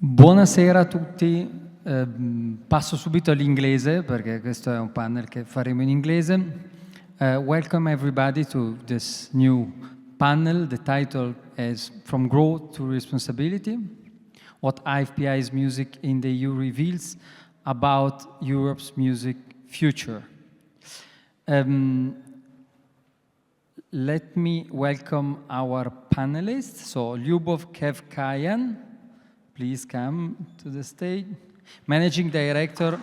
Buonasera a tutti, passo subito all'inglese perché questo è un panel che faremo in inglese. Welcome everybody to this new panel. The title is From Growth to Responsibility, What IFPI's Music in the EU Reveals About Europe's Music Future. Let me welcome our panelists. So Liubov, Kevkhaian, please come to the stage. Managing Director,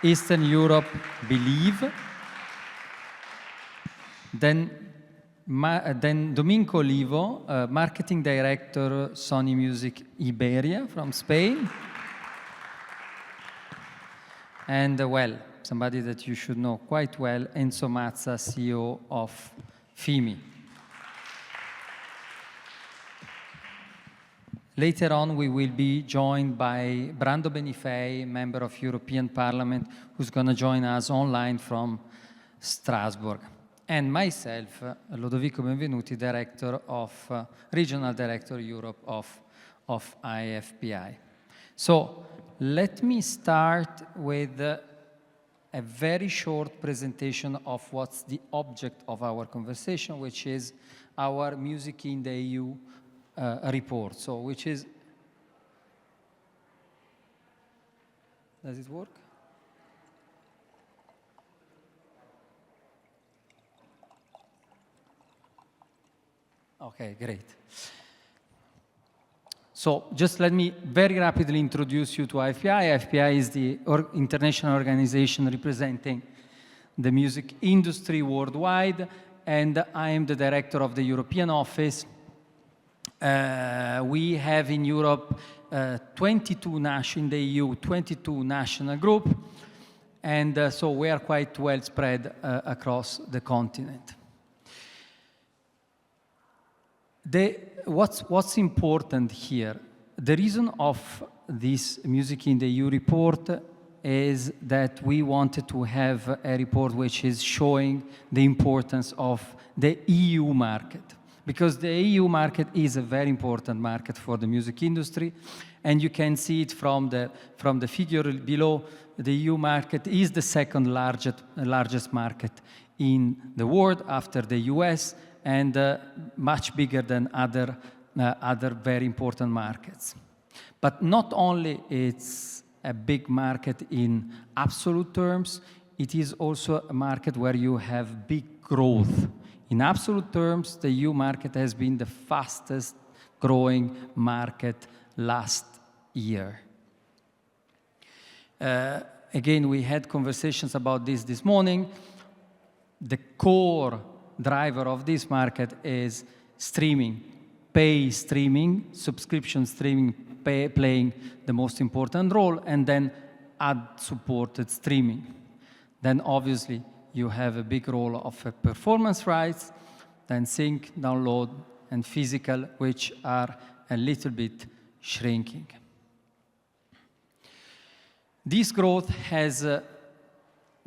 Eastern Europe, Believe. Then Domingo, Olivo, Marketing Director, Sony Music, Iberia from Spain. And well, somebody that you should know quite well, Enzo Mazza, CEO of FIMI. Later on, we will be joined by Brando Benifei, member of European Parliament, who's going to join us online from Strasbourg. And myself, Lodovico Benvenuti, Regional Director Europe of IFPI. So let me start with a very short presentation of what's the object of our conversation, which is our Music in the EU report. So, which is, does it work? Okay, great. So, just let me very rapidly introduce you to IFPI. IFPI is the international organization representing the music industry worldwide, and I am the director of the European office. We have in Europe 22 in the EU, 22 national groups, and so we are quite well spread across the continent. What's important here, the reason of this Music in the EU report is that we wanted to have a report which is showing the importance of the EU market. Because the EU market is a very important market for the music industry, and you can see it from the figure below. The EU market is the second largest market in the world after the US, and much bigger than other very important markets. But not only it's a big market in absolute terms, it is also a market where you have big growth. In absolute terms, the EU market has been the fastest growing market last year. Again, we had conversations about this morning. The core driver of this market is streaming, pay streaming, subscription streaming playing the most important role, and then ad-supported streaming. Then obviously, you have a big role of performance rights, then sync, download, and physical, which are a little bit shrinking. This growth has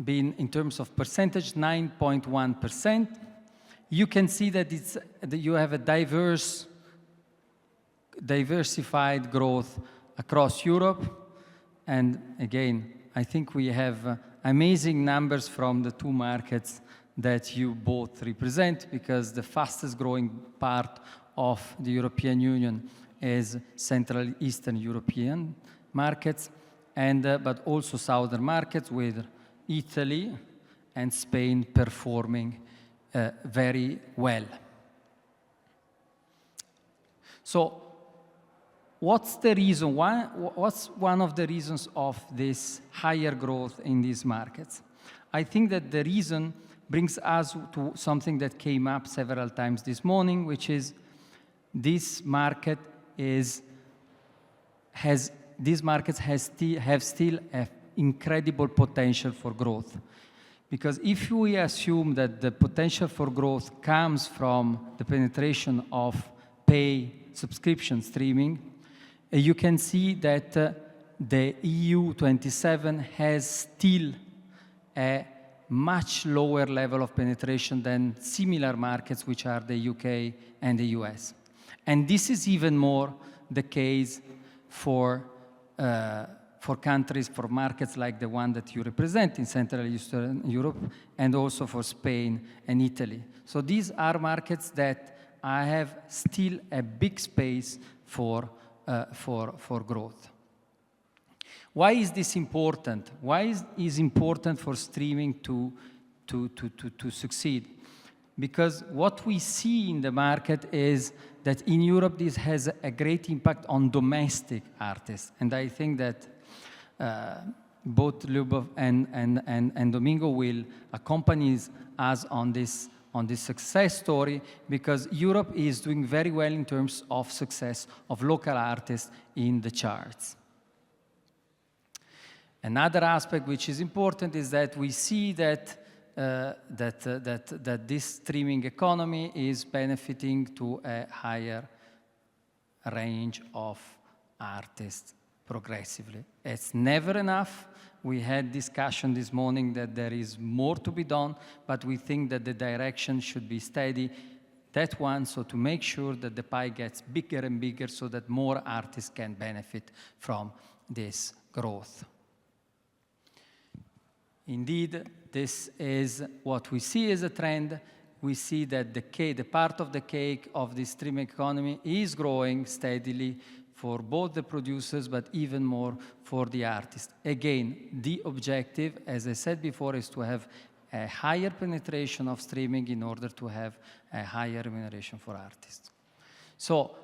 been, in terms of percentage, 9.1%. You can see that you have a diversified growth across Europe. And again, I think we have amazing numbers from the two markets that you both represent, because the fastest growing part of the European Union is Central Eastern European markets, but also Southern markets with Italy and Spain performing very well. So what's the reason? What's one of the reasons of this higher growth in these markets? I think that the reason brings us to something that came up several times this morning, which is these markets have still an incredible potential for growth. Because if we assume that the potential for growth comes from the penetration of pay subscription streaming, you can see that the EU 27 has still a much lower level of penetration than similar markets, which are the UK and the US. And this is even more the case for countries, for markets like the one that you represent in Central and Eastern Europe, and also for Spain and Italy. So these are markets that have still a big space for growth. Why is this important? Why is important for streaming to succeed? Because what we see in the market is that in Europe this has a great impact on domestic artists. And I think that both Liubov and Domingo will accompany us on this success story, because Europe is doing very well in terms of success of local artists in the charts. Another aspect which is important is that we see that this streaming economy is benefiting to a higher range of artists progressively. It's never enough. We had discussion this morning that there is more to be done, but we think that the direction should be steady. That one, so to make sure that the pie gets bigger and bigger so that more artists can benefit from this growth. Indeed, this is what we see as a trend. We see that the part of the cake of the streaming economy is growing steadily for both the producers, but even more for the artists. Again, the objective, as I said before, is to have a higher penetration of streaming in order to have a higher remuneration for artists. So,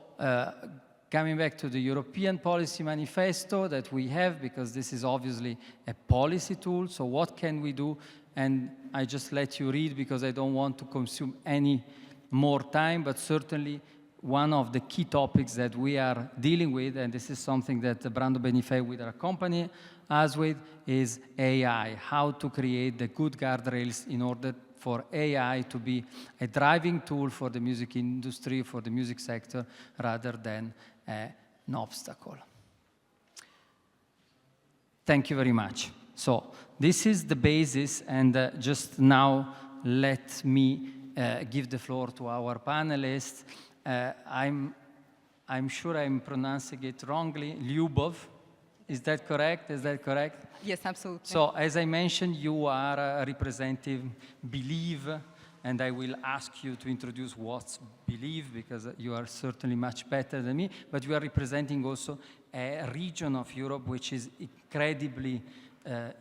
coming back to the European Policy Manifesto that we have, because this is obviously a policy tool, so what can we do? And I just let you read because I don't want to consume any more time, but certainly one of the key topics that we are dealing with, and this is something that Brando Benifei will accompany us with, is AI, how to create the good guardrails in order for AI to be a driving tool for the music industry, for the music sector, rather than an obstacle. Thank you very much. So this is the basis, and just now let me give the floor to our panelists. I'm sure I'm pronouncing it wrongly. Liubov, is that correct? Is that correct? Yes, absolutely. So as I mentioned, you are representing Believe, and I will ask you to introduce what's Believe, because you are certainly much better than me, but you are representing also a region of Europe which is incredibly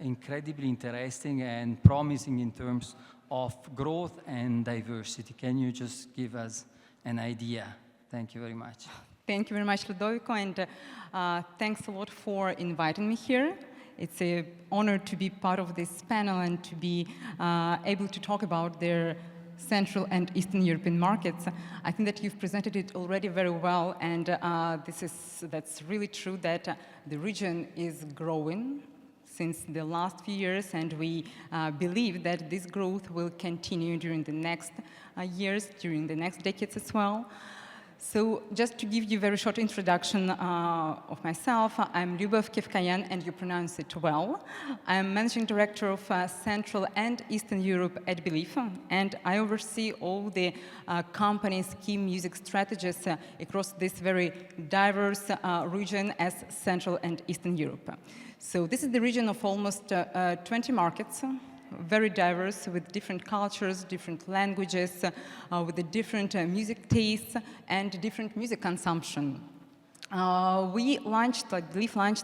interesting and promising in terms of growth and diversity. Can you just give us an idea? Thank you very much. Thank you very much, Lodovico, and thanks a lot for inviting me here. It's an honor to be part of this panel and to be able to talk about their Central and Eastern European markets. I think that you've presented it already very well, and that's really true that the region is growing since the last few years, and we believe that this growth will continue during the next years, during the next decades as well. So just to give you a very short introduction of myself, I'm Liubov Kevkhaian, and you pronounce it well. I'm Managing Director of Central and Eastern Europe at Believe, and I oversee all the company's key music strategies across this very diverse region as Central and Eastern Europe. So this is the region of almost 20 markets, very diverse, with different cultures, different languages, with the different music tastes and different music consumption. Believe launched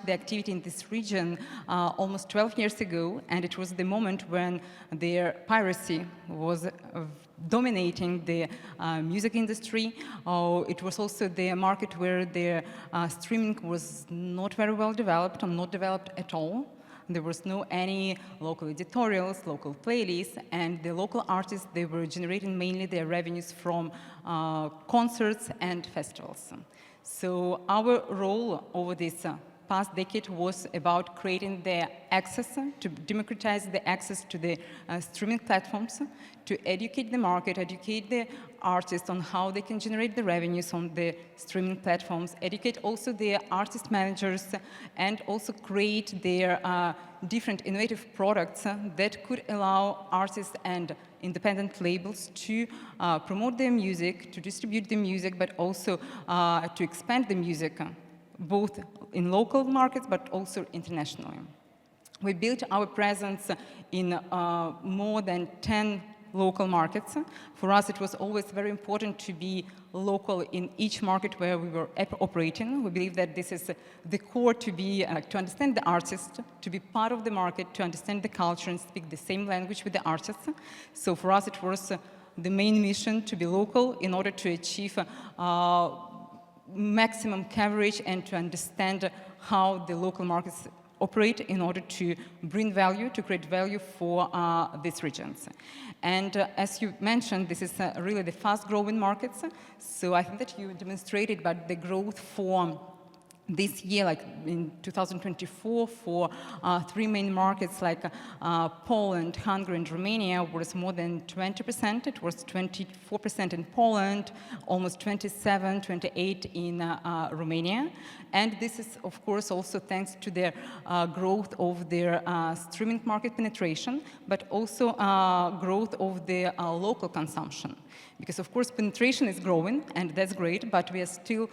the activity in this region almost 12 years ago, and it was the moment when their piracy was dominating the music industry. It was also the market where their streaming was not very well developed, or not developed at all. There was no any local editorials, local playlists, and the local artists, they were generating mainly their revenues from concerts and festivals. So our role over this past decade was about creating the access, to democratize the access to the streaming platforms, to educate the market, educate the artists on how they can generate the revenues on the streaming platforms, educate also the artist managers, and also create their different innovative products that could allow artists and independent labels to promote their music, to distribute the music, but also to expand the music both in local markets but also internationally. We built our presence in more than 10 local markets. For us, it was always very important to be local in each market where we were operating. We believe that this is the core to understand the artist, to be part of the market, to understand the culture and speak the same language with the artists. So for us, it was the main mission to be local in order to achieve maximum coverage and to understand how the local markets operate in order to bring value, to create value for these regions. And as you mentioned, this is really the fast-growing markets. So I think that you demonstrated about the growth for this year, like in 2024, for three main markets like Poland, Hungary, and Romania was more than 20%. It was 24% in Poland, almost 27, 28 in Romania. And this is, of course, also thanks to the growth of their streaming market penetration, but also growth of the local consumption. Because, of course, penetration is growing, and that's great, but we are still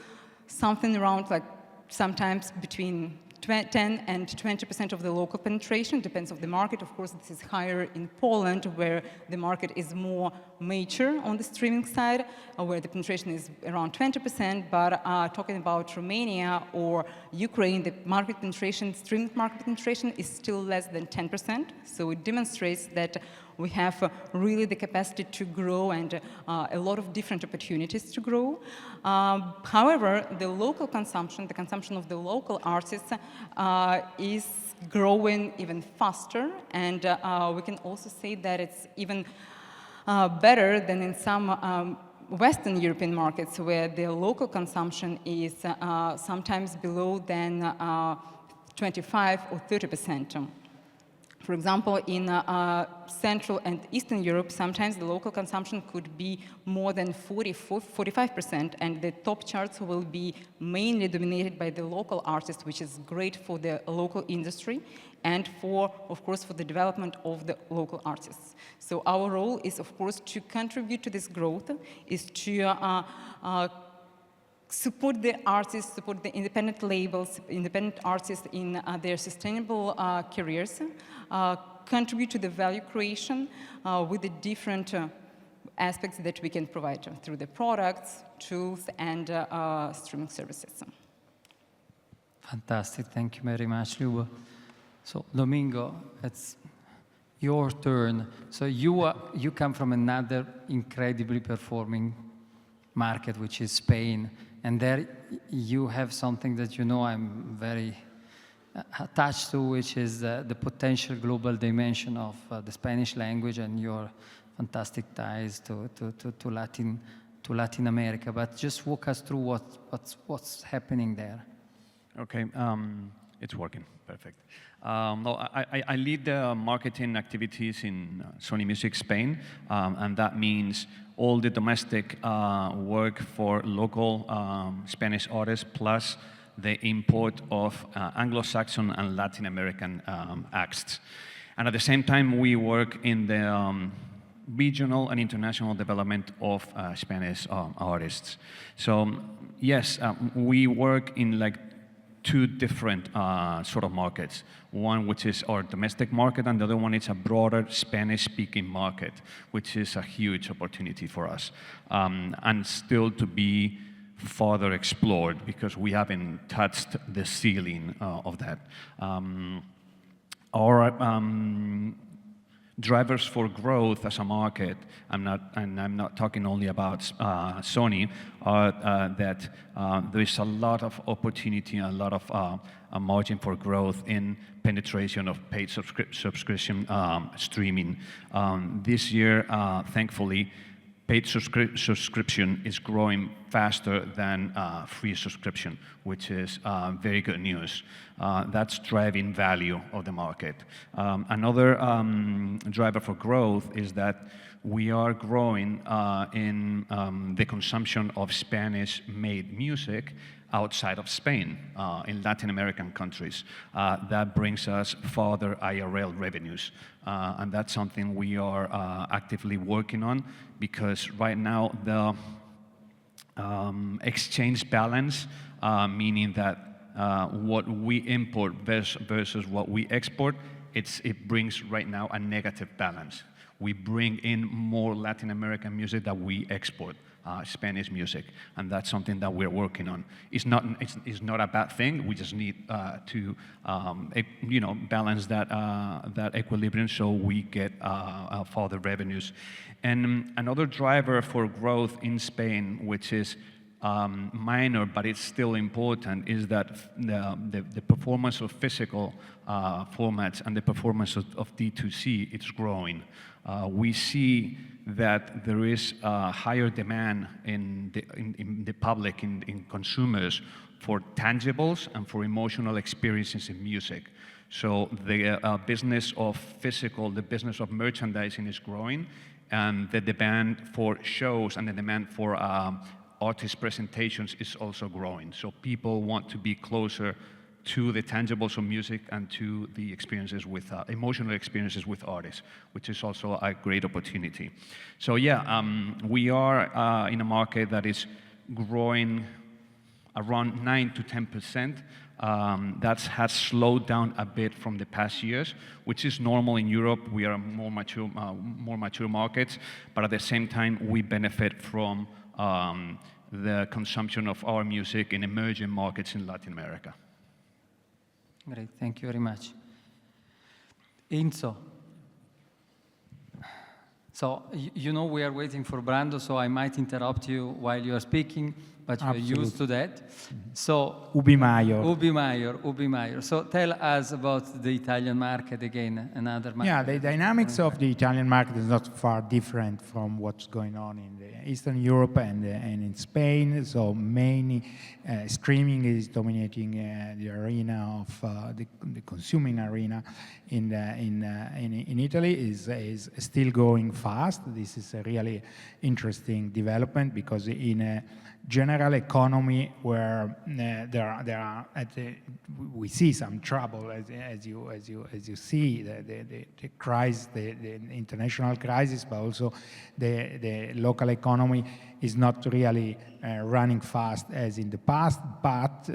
something around like sometimes between 10 and 20% of the local penetration, depends on the market. Of course, this is higher in Poland, where the market is more mature on the streaming side, where the penetration is around 20%. But talking about Romania or Ukraine, the market penetration, streaming market penetration is still less than 10%. So it demonstrates that we have really the capacity to grow and a lot of different opportunities to grow. However, the local consumption, the consumption of the local artists is growing even faster, and we can also say that it's even better than in some Western European markets, where the local consumption is sometimes below than 25 or 30%. For example, in Central and Eastern Europe, sometimes the local consumption could be more than 45%, and the top charts will be mainly dominated by the local artists, which is great for the local industry and for, of course, for the development of the local artists. So our role is, of course, to contribute to this growth, is to support the artists, support the independent labels, independent artists in their sustainable careers, contribute to the value creation with the different aspects that we can provide through the products, tools, and streaming services. Fantastic, thank you very much, Liubov. So, Domingo, it's your turn. So you come from another incredibly performing market, which is Spain. And there you have something that you know I'm very attached to, which is the potential global dimension of the Spanish language and your fantastic ties to Latin America. But just walk us through what's happening there. Okay, it's working, perfect. No, I lead the marketing activities in Sony Music Spain, and that means all the domestic work for local Spanish artists, plus the import of Anglo-Saxon and Latin American acts. And at the same time, we work in the regional and international development of Spanish artists. So yes, we work in like two different sort of markets. One which is our domestic market, and the other one is a broader Spanish-speaking market, which is a huge opportunity for us, and still to be further explored because we haven't touched the ceiling of that. Our drivers for growth as a market, I'm not talking only about Sony, are that there is a lot of opportunity and a lot of margin for growth in penetration of paid subscription streaming. This year, thankfully, paid subscription is growing faster than free subscription, which is very good news. That's driving value of the market. Another driver for growth is that we are growing in the consumption of Spanish-made music outside of Spain, in Latin American countries. That brings us further IRL revenues. And that's something we are actively working on, because right now the exchange balance, meaning that what we import versus what we export, it brings right now a negative balance. We bring in more Latin American music that we export, Spanish music, and that's something that we're working on. It's not a bad thing. We just need to balance that equilibrium so we get further revenues. And another driver for growth in Spain, which is minor, but it's still important, is that the performance of physical formats and the performance of D2C, it's growing. We see that there is higher demand in the public, in consumers, for tangibles and for emotional experiences in music. So the business of physical, the business of merchandising is growing, and the demand for shows and the demand for artist presentations is also growing. So people want to be closer to the tangibles of music and to the experiences with, emotional experiences with artists, which is also a great opportunity. So yeah, we are in a market that is growing around 9 to 10%. That has slowed down a bit from the past years, which is normal in Europe. We are more mature markets, but at the same time, we benefit from the consumption of our music in emerging markets in Latin America. Great, thank you very much. Enzo. So, you know we are waiting for Brando, so I might interrupt you while you are speaking, but you're used to that. So, Ubi Maior. Ubi Maior, Ubi Maior. So tell us about the Italian market again, another market. Yeah, the dynamics of the Italian market is not far different from what's going on in the Eastern Europe and in Spain. So mainly streaming is dominating the arena of the consuming arena in Italy is still going fast. This is a really interesting development because in a general economy where we see some trouble as you see the crisis, the international crisis, but also the local economy is not really running fast as in the past. But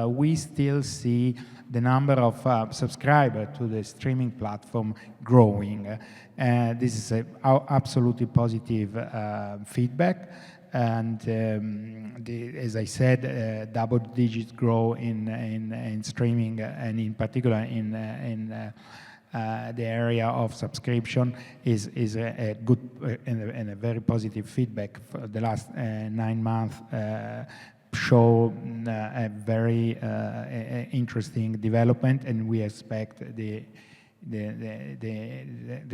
we still see the number of subscribers to the streaming platform growing. This is a absolutely positive feedback. And as I said, double-digit growth in streaming, and in particular in the area of subscription is a good and a very positive feedback. For the last 9 months show a very interesting development, and we expect the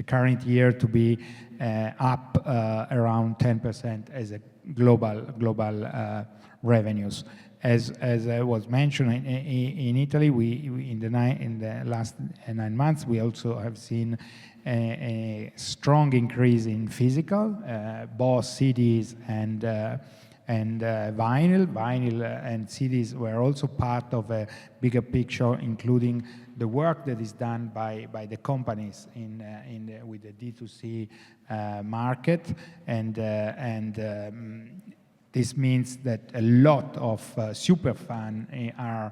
current year to be up around 10% as a global revenues. As I was mentioning, in Italy, in the last 9 months, we also have seen a strong increase in physical, both CDs and vinyl. Vinyl and CDs were also part of a bigger picture, including the work that is done by the companies with the D2C market, and this means that a lot of super fans are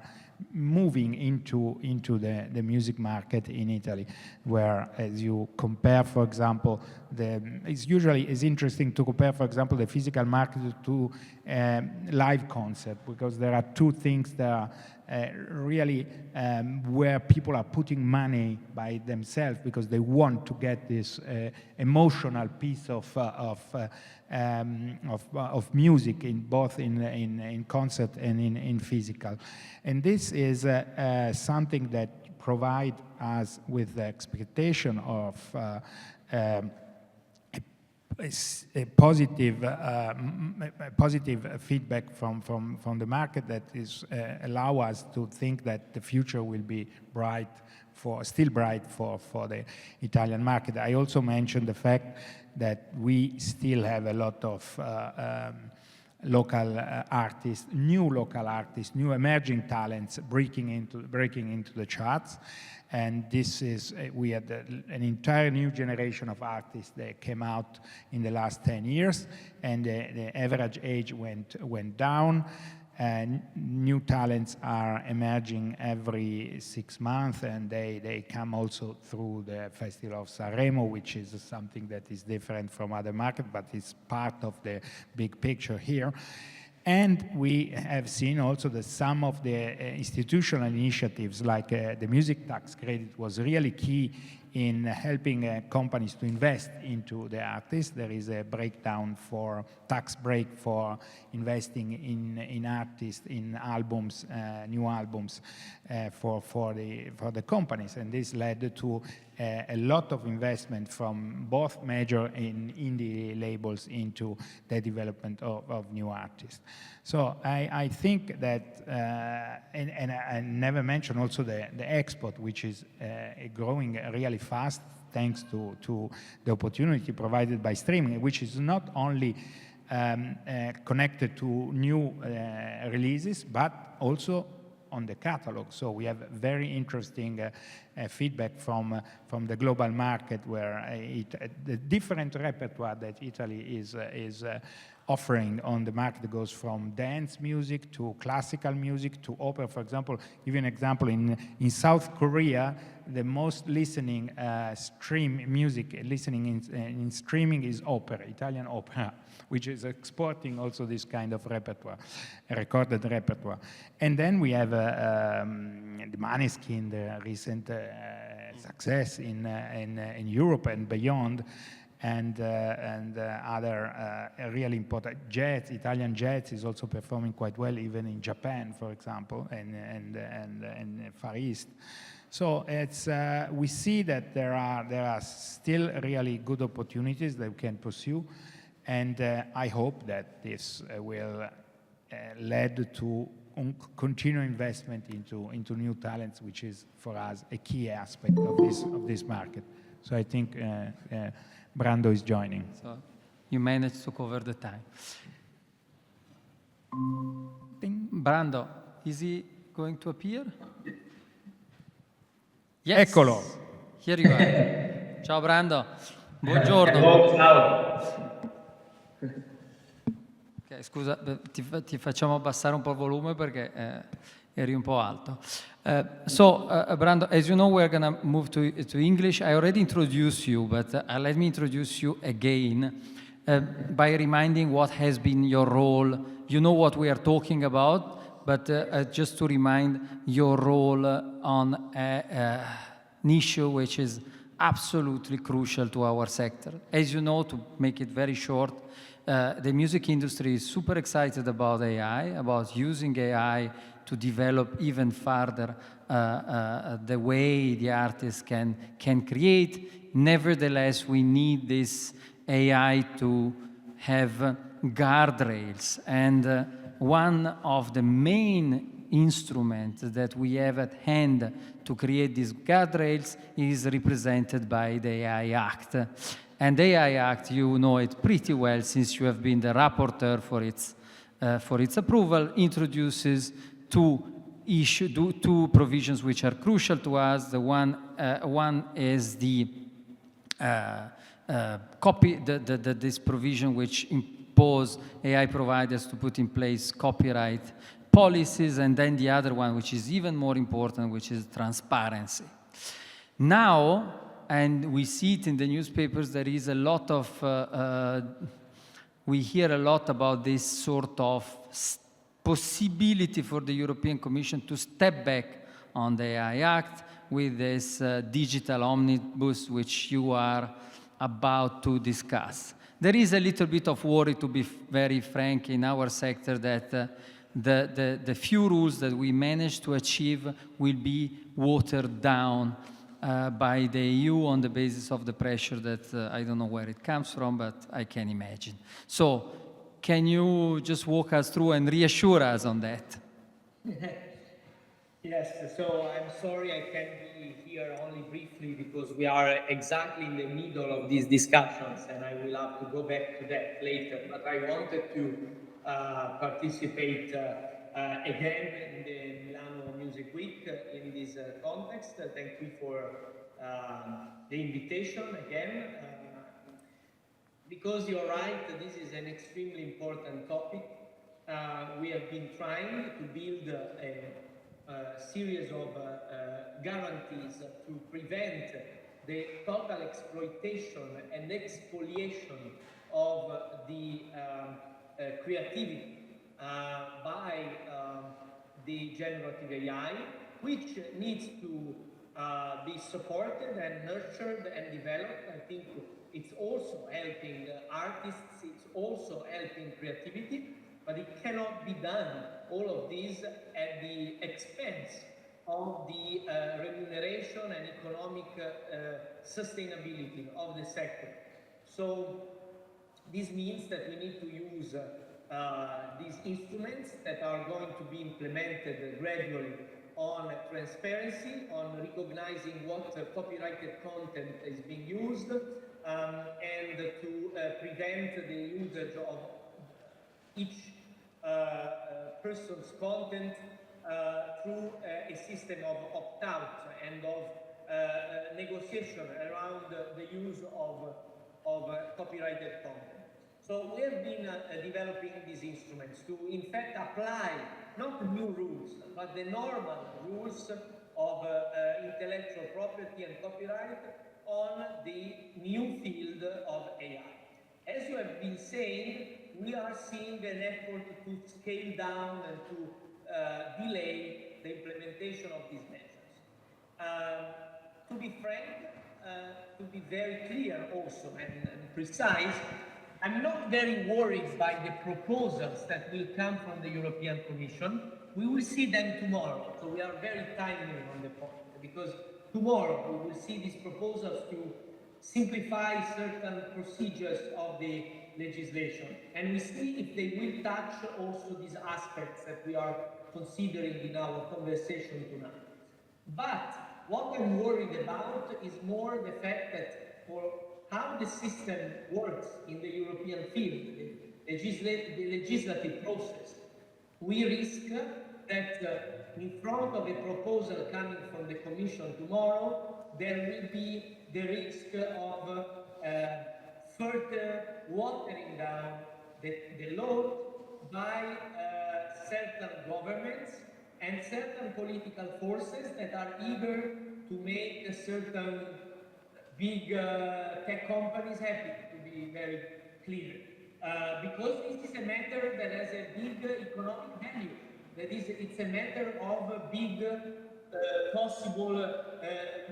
moving into the music market in Italy, where as you compare, for example, it's interesting to compare, for example, the physical market to live concert, because there are two things that are really where people are putting money by themselves because they want to get this emotional piece of music in both in concert and in physical, and this is something that provides us with the expectation of a positive feedback from the market that is allow us to think that the future will be still bright for the Italian market. I also mentioned the fact that we still have a lot of local artists, new emerging talents breaking into the charts. And this is, we had an entire new generation of artists that came out in the last 10 years, and the average age went down. new talents are emerging every 6 months, and they come also through the Festival of Sanremo, which is something that is different from other markets, but it's part of the big picture here. And we have seen also that some of the institutional initiatives, like the music tax credit, was really key in helping companies to invest into the artists. There is a tax break for investing in artists, in albums, new albums for the companies, and this led to a lot of investment from both major and indie labels into the development of new artists. So I think that, and I never mentioned also the export, which is growing really fast thanks to the opportunity provided by streaming, which is not only connected to new releases, but also on the catalog. So we have very interesting feedback from the global market, where the different repertoire that Italy is offering on the market goes from dance music to classical music to opera. For example, give you an example, in South Korea, the most listening listening in streaming is opera, Italian opera, which is exporting also this kind of repertoire, recorded repertoire. And then we have the Maneskin, the recent success in Europe and beyond, and other really important jazz. Italian jazz is also performing quite well, even in Japan, for example, and Far East. So it's we see that there are still really good opportunities that we can pursue, and I hope that this will lead to continued investment into new talents, which is for us a key aspect of this market. So I think Brando is joining. So you managed to cover the time. Brando, is he going to appear? Yes. Eccolo. Here you are. Ciao Brando. Buongiorno. Hello, ciao. Okay, scusa, ti facciamo abbassare un po' il volume perché eri un po' alto. So, Brando, as you know, we're going to move to English. I already introduced you, but let me introduce you again by reminding what has been your role. You know what we are talking about, but just to remind your role on an issue which is absolutely crucial to our sector. As you know, to make it very short, the music industry is super excited about AI, about using AI to develop even further the way the artists can create. Nevertheless, we need this AI to have guardrails. And one of the main instruments that we have at hand to create these guardrails is represented by the AI Act. And the AI Act, you know it pretty well since you have been the rapporteur for its approval, introduces two provisions which are crucial to us. The one is this provision which impose AI providers to put in place copyright policies, and then the other one, which is even more important, which is transparency. Now, and we see it in the newspapers, there is a lot of, we hear a lot about this sort of possibility for the European Commission to step back on the AI Act with this digital omnibus, which you are about to discuss. There is a little bit of worry, to be very frank, in our sector that the few rules that we managed to achieve will be watered down by the EU on the basis of the pressure that I don't know where it comes from, but I can imagine. So can you just walk us through and reassure us on that? Yes, so I'm sorry I can't be here only briefly because we are exactly in the middle of these discussions and I will have to go back to that later. But I wanted to participate again in the Milano Music Week in this context. Thank you for the invitation again. Because you're right, this is an extremely important topic. we have been trying to build a series of guarantees to prevent the total exploitation and expoliation of the creativity by the generative AI, which needs to be supported and nurtured and developed. I think it's also helping artists, it's also helping creativity, but it cannot be done, all of this, at the expense of the remuneration and economic sustainability of the sector. So this means that we need to use these instruments that are going to be implemented gradually on transparency, on recognizing what copyrighted content is being used, and to prevent the usage of each person's content through a system of opt-out and of negotiation around the use of copyrighted content. So we have been developing these instruments to, in fact, apply not new rules, but the normal rules of intellectual property and copyright on the new field of AI. As you have been saying, we are seeing an effort to scale down and to delay the implementation of these measures. To be frank, to be very clear also and precise, I'm not very worried by the proposals that will come from the European Commission. We will see them tomorrow, so we are very timely on the point, because tomorrow we will see these proposals to simplify certain procedures of the legislation, and we see if they will touch also these aspects that we are considering in our conversation tonight. But what I'm worried about is more the fact that for how the system works in the European field, the legislative process, we risk that in front of a proposal coming from the Commission tomorrow, there will be the risk of further watering down the law by certain governments and certain political forces that are eager to make a certain big tech companies happy, to be very clear. Because this is a matter that has a big economic value. That is, it's a matter of a big possible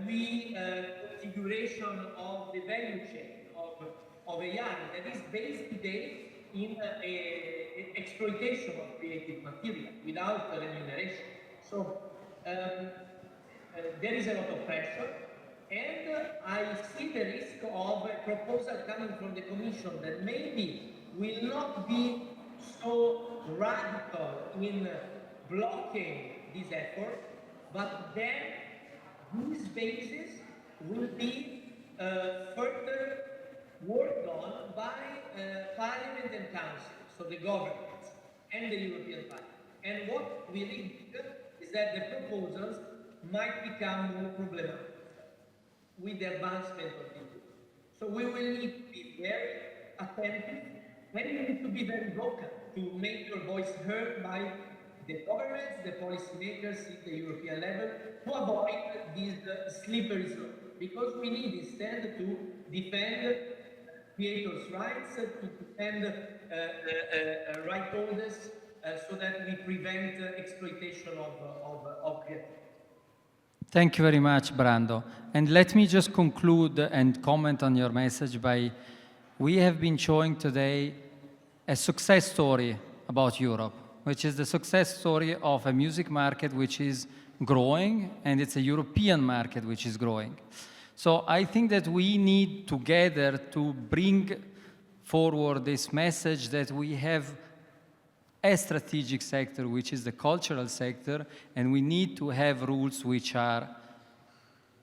reconfiguration of the value chain of AI that is based today in exploitation of creative material without remuneration. So there is a lot of pressure. And I see the risk of a proposal coming from the Commission that maybe will not be so radical in blocking this effort, but then whose basis will be further worked on by Parliament and Council, so the governments and the European Parliament. And what we read is that the proposals might become more problematic with the advancement of the EU. So we will need to be very attentive, and we need to be very vocal to make your voice heard by the governments, the policymakers at the European level, to avoid this slippery slope. Because we need instead to defend creators' rights, to defend right holders, so that we prevent exploitation of creativity. Thank you very much, Brando. And let me just conclude and comment on your message by, we have been showing today a success story about Europe, which is the success story of a music market which is growing, and it's a European market which is growing. So I think that we need together to bring forward this message that we have a strategic sector, which is the cultural sector, and we need to have rules which are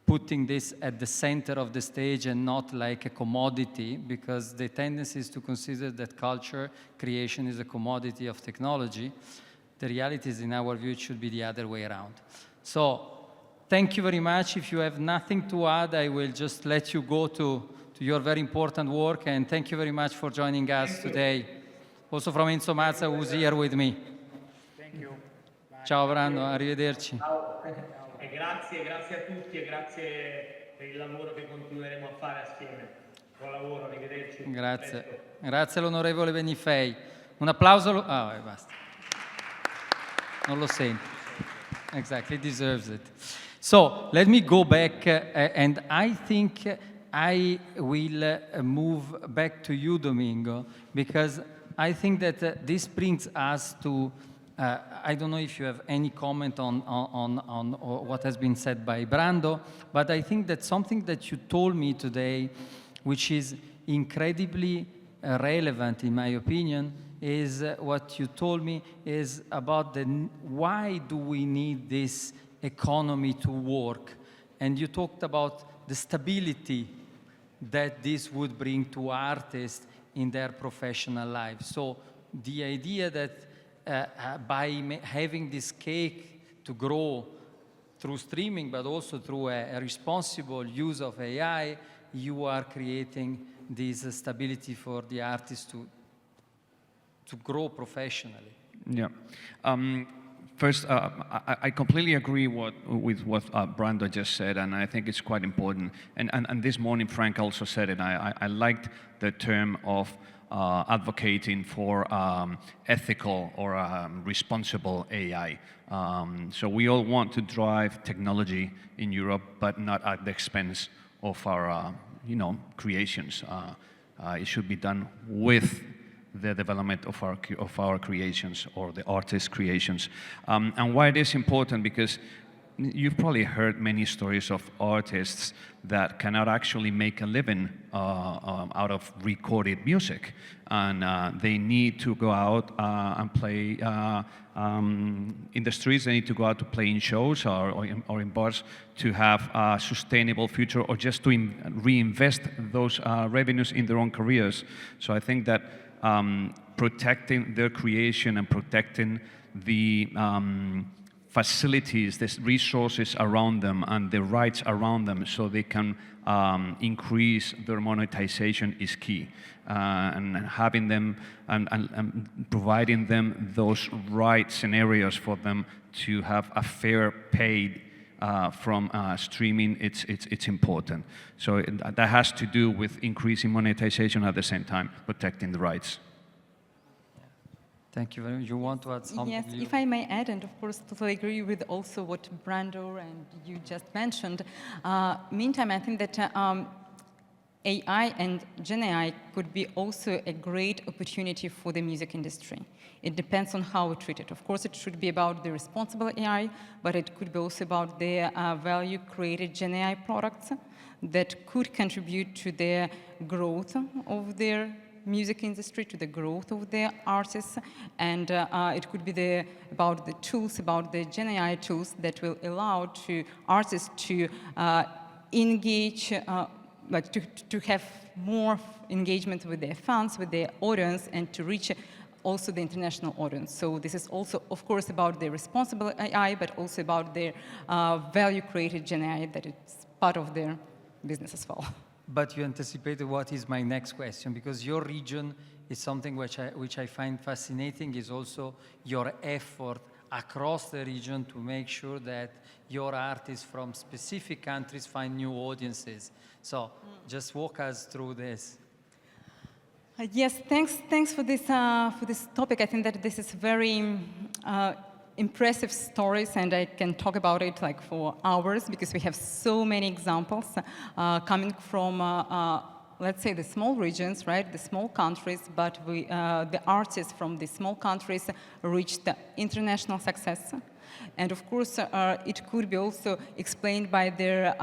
putting this at the center of the stage and not like a commodity, because the tendency is to consider that culture creation is a commodity of technology. The reality is, in our view, it should be the other way around. So thank you very much. If you have nothing to add, I will just let you go to your very important work, and thank you very much for joining us today. Also from Enzo Mazza, who's here with me. Thank you. Bye. Ciao Brando, arrivederci. Ciao. E grazie a tutti e grazie per il lavoro che continueremo a fare assieme. Buon lavoro, arrivederci. Grazie. Presto. Grazie all'onorevole Benifei. Un applauso. Basta. Non lo sento. Exactly, deserves it. So let me go back, and I think I will move back to you, Domingo, because I think that this brings us to. I don't know if you have any comment on what has been said by Brando, but I think that something that you told me today, which is incredibly relevant in my opinion, is what you told me is about why do we need this economy to work? And you talked about the stability that this would bring to artists in their professional lives. So the idea that by having this cake to grow through streaming, but also through a responsible use of AI, you are creating this stability for the artists to grow professionally. Yeah. First, I completely agree with what Brando just said, and I think it's quite important. And this morning, Frank also said it. I liked the term of advocating for ethical or responsible AI. So we all want to drive technology in Europe, but not at the expense of our, creations. It should be done with the development of our creations or the artist's creations. And why it is important, because you've probably heard many stories of artists that cannot actually make a living out of recorded music. And they need to go out and play in the streets. They need to go out to play in shows or in bars to have a sustainable future, or just to reinvest those revenues in their own careers. So I think that protecting their creation and protecting the facilities, the resources around them and the rights around them so they can increase their monetization is key. And having them and providing them those right scenarios for them to have a fair paid from streaming, it's important. So that has to do with increasing monetization at the same time, protecting the rights. Thank you very much. You want to add something? Yes, if I may add, and of course totally agree with also what Brando and you just mentioned. Meantime, I think that AI and Gen AI could be also a great opportunity for the music industry. It depends on how we treat it. Of course, it should be about the responsible AI, but it could be also about the value-created Gen AI products that could contribute to the growth of their music industry, to the growth of the artists, and it could be about the tools, about the Gen AI tools that will allow to artists to engage, like to have more engagement with their fans, with their audience, and to reach also the international audience. So this is also, of course, about the responsible AI, but also about their value-created Gen AI that is part of their business as well. But you anticipated what is my next question, because your region is something which I find fascinating, is also your effort across the region to make sure that your artists from specific countries find new audiences. So just walk us through this. Yes, thanks for this topic. I think that this is very impressive stories, and I can talk about it like for hours because we have so many examples coming from, let's say, the small regions, right, the small countries, but the artists from the small countries reached the international success. And of course, it could be also explained by their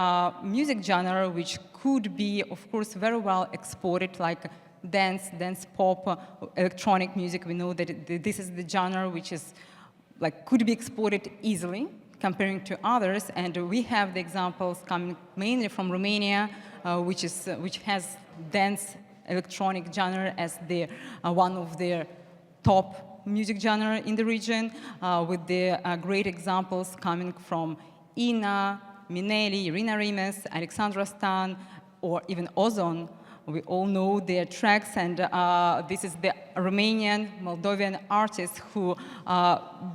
music genre, which could be, of course, very well exported, like dance pop, electronic music. We know that this is the genre which is could be exported easily comparing to others, and we have the examples coming mainly from Romania, which has dance electronic genre as one of their top music genre in the region, with the great examples coming from Ina, Minelli, Irina Rimes, Alexandra Stan, or even Ozon, We all know their tracks, and this is the Romanian, Moldovan artists who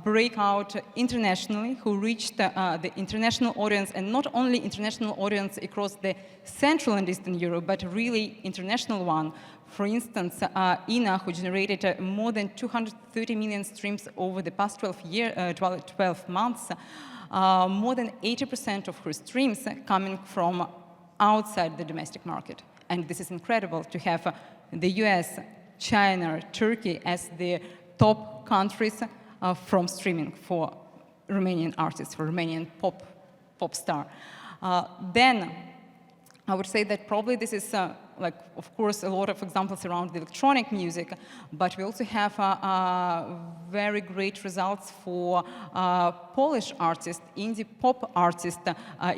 break out internationally, who reach the international audience, and not only international audience across the Central and Eastern Europe, but really international one. For instance, Ina, who generated more than 230 million streams over the past 12 months, more than 80% of her streams coming from outside the domestic market. And this is incredible to have the US, China, Turkey as the top countries from streaming for Romanian artists, for Romanian pop star. Then I would say that probably this is like, of course, a lot of examples around the electronic music, but we also have very great results for Polish artist, indie pop artist,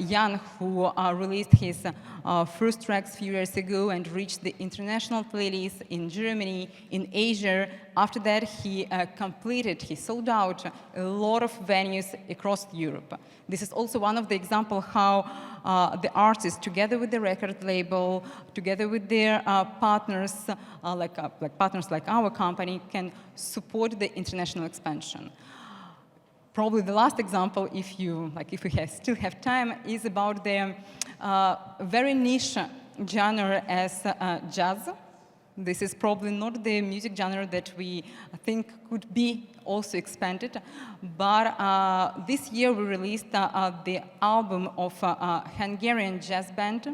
Jan, who released his first tracks a few years ago and reached the international playlist in Germany, in Asia. After that, he sold out a lot of venues across Europe. This is also one of the examples how the artists, together with the record label, together with their partners, partners like our company, can support the international expansion. Probably the last example, if we still have time, is about the very niche genre as jazz. This is probably not the music genre that we think could be also expanded, but this year we released the album of Hungarian jazz band,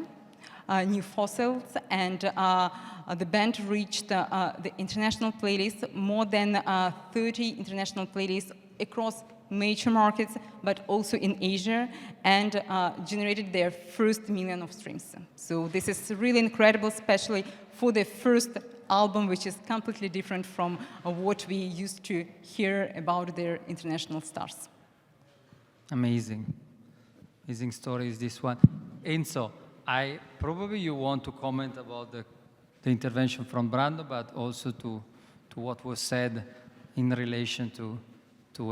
New Fossils, and the band reached the international playlist, more than 30 international playlists across major markets, but also in Asia, and generated their first million of streams. So this is really incredible, especially for the first album, which is completely different from what we used to hear about their international stars. Amazing. Amazing story is this one. Enzo, probably you want to comment about the intervention from Brando, but also to what was said in relation to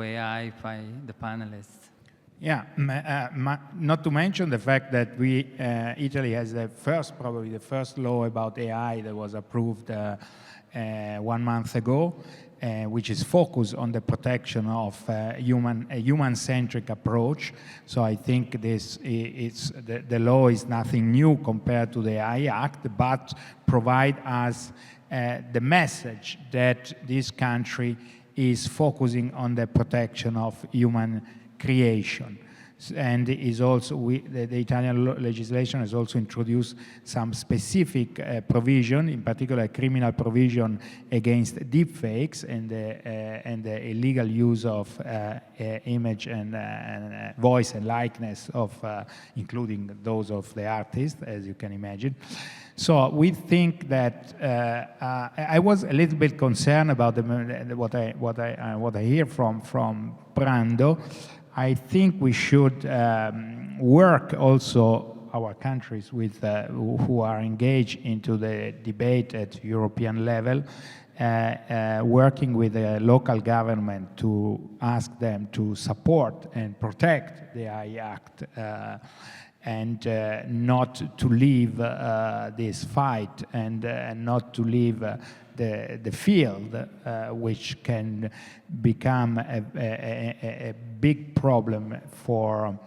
AI by the panelists. Yeah, not to mention the fact that Italy has probably the first law about AI that was approved 1 month ago, which is focused on the protection of a human-centric approach. So I think the law is nothing new compared to the AI Act, but provide us the message that this country is focusing on the protection of human creation. And is also, the Italian legislation has also introduced some specific provision, in particular a criminal provision against deepfakes and the illegal use of image and voice and likeness of, including those of the artist, as you can imagine. So we think that I was a little bit concerned about what I hear from Brando. I think we should work also, our countries with who are engaged into the debate at European level, working with the local government to ask them to support and protect the AI Act and not to leave this fight and not to leave the field, which can become a big problem for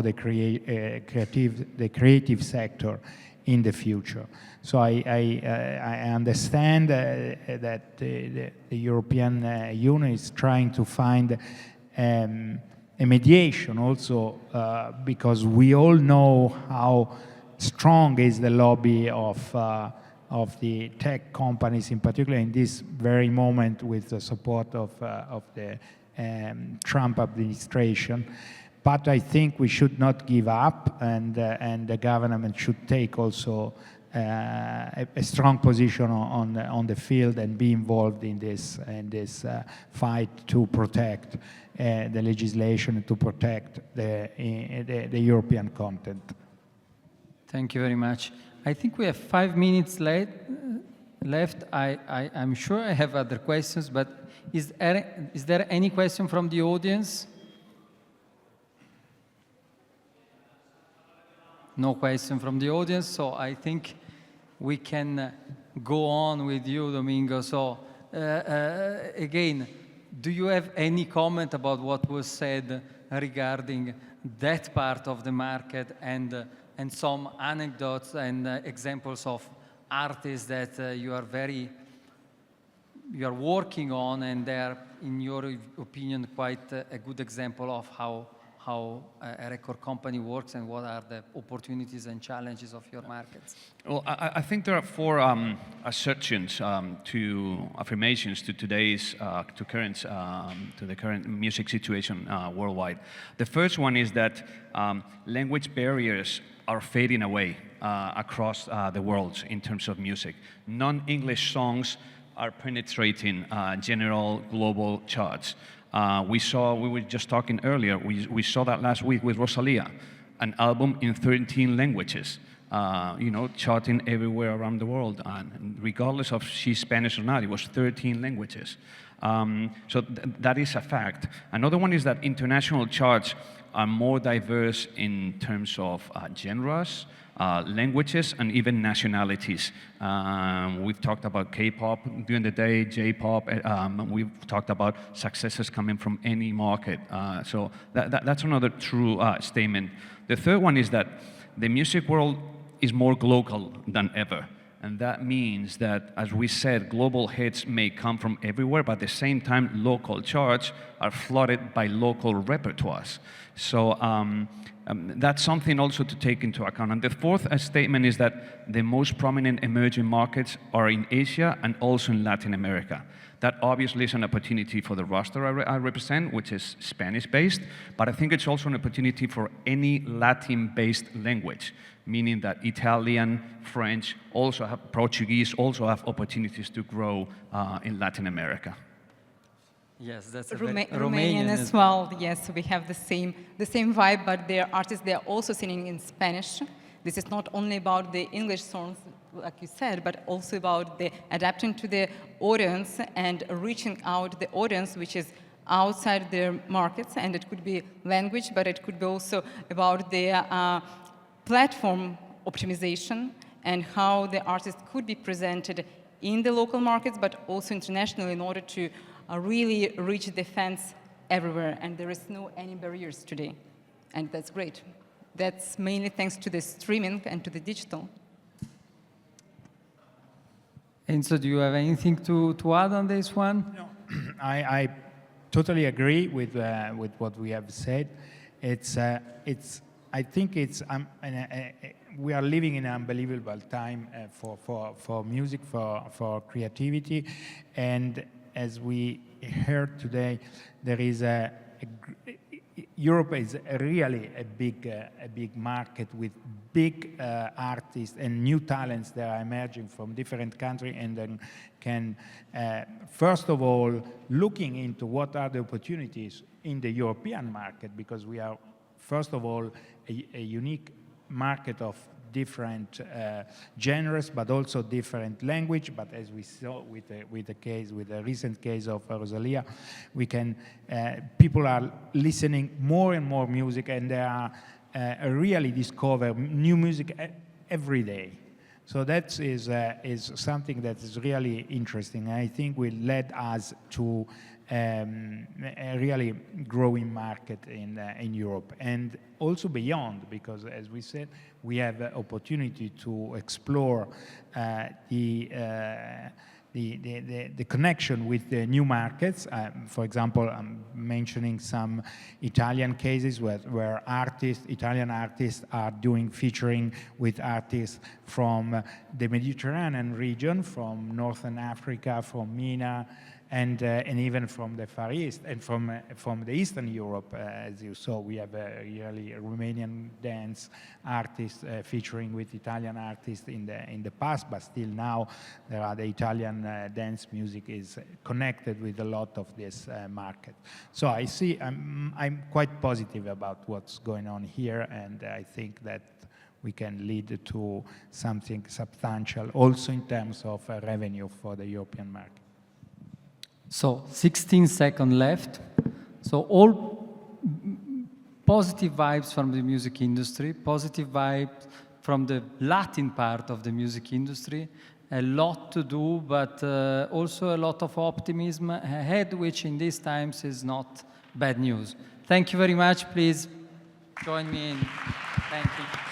the creative sector in the future. So I understand that the European Union is trying to find a mediation also, because we all know how strong is the lobby of the tech companies, in particular in this very moment with the support of the Trump administration. But I think we should not give up, and the government should take also a strong position on the field and be involved in this fight to protect the legislation and to protect the European content. Thank you very much. I think we have 5 minutes left. I'm sure I have other questions, but is there any question from the audience? No question from the audience, so I think we can go on with you, Domingo. So again, do you have any comment about what was said regarding that part of the market and some anecdotes and examples of artists that you are working on, and they are, in your opinion, quite a good example of how a record company works and what are the opportunities and challenges of your markets? Well, I think there are four assertions affirmations to today's to the current music situation worldwide. The first one is that language barriers are fading away across the world in terms of music. Non-English songs are penetrating general global charts. We were just talking earlier, we saw that last week with Rosalia, an album in 13 languages, charting everywhere around the world. And regardless of she's Spanish or not, it was 13 languages. So that is a fact. Another one is that international charts are more diverse in terms of genres, languages, and even nationalities. We've talked about K-pop during the day, J-pop. We've talked about successes coming from any market. So that's another true statement. The third one is that the music world is more global than ever. And that means that, as we said, global hits may come from everywhere, but at the same time, local charts are flooded by local repertoires. So that's something also to take into account. And the fourth statement is that the most prominent emerging markets are in Asia and also in Latin America. That obviously is an opportunity for the roster I represent, which is Spanish-based, but I think it's also an opportunity for any Latin-based language, meaning that Italian, French, Portuguese also have opportunities to grow in Latin America. Yes, that's Romanian as well. Yes, we have the same vibe, but their artists, they are also singing in Spanish. This is not only about the English songs, like you said, but also about the adapting to the audience and reaching out the audience, which is outside their markets. And it could be language, but it could be also about the platform optimization and how the artist could be presented in the local markets, but also internationally, in order to really reach the fans everywhere. And there is no any barriers today. And that's great. That's mainly thanks to the streaming and to the digital. Enzo, do you have anything to add on this one? No, I totally agree with what we have said. I think we are living in an unbelievable time for music, for creativity, and as we heard today, there is Europe is really a big market with big artists and new talents that are emerging from different countries, and then can, first of all, looking into what are the opportunities in the European market, because we are, first of all, a unique market of different genres, but also different language. But as we saw with the recent case of Rosalia, we can people are listening more and more music, and they are really discover new music every day. So that is something that is really interesting. I think will lead us to a really growing market in Europe and also beyond, because as we said, we have the opportunity to explore the connection with the new markets. For example, I'm mentioning some Italian cases where Italian artists are doing featuring with artists from the Mediterranean region, from Northern Africa, from MENA, and even from the Far East and from the Eastern Europe. As you saw, we have a really Romanian dance artist featuring with Italian artists in the past, but still now there are the Italian dance music is connected with a lot of this market. So I see, I'm quite positive about what's going on here, and I think that we can lead to something substantial also in terms of revenue for the European market. So 16 seconds left. So all positive vibes from the music industry, positive vibes from the Latin part of the music industry. A lot to do, but also a lot of optimism ahead, which in these times is not bad news. Thank you very much. Please join me in thanking.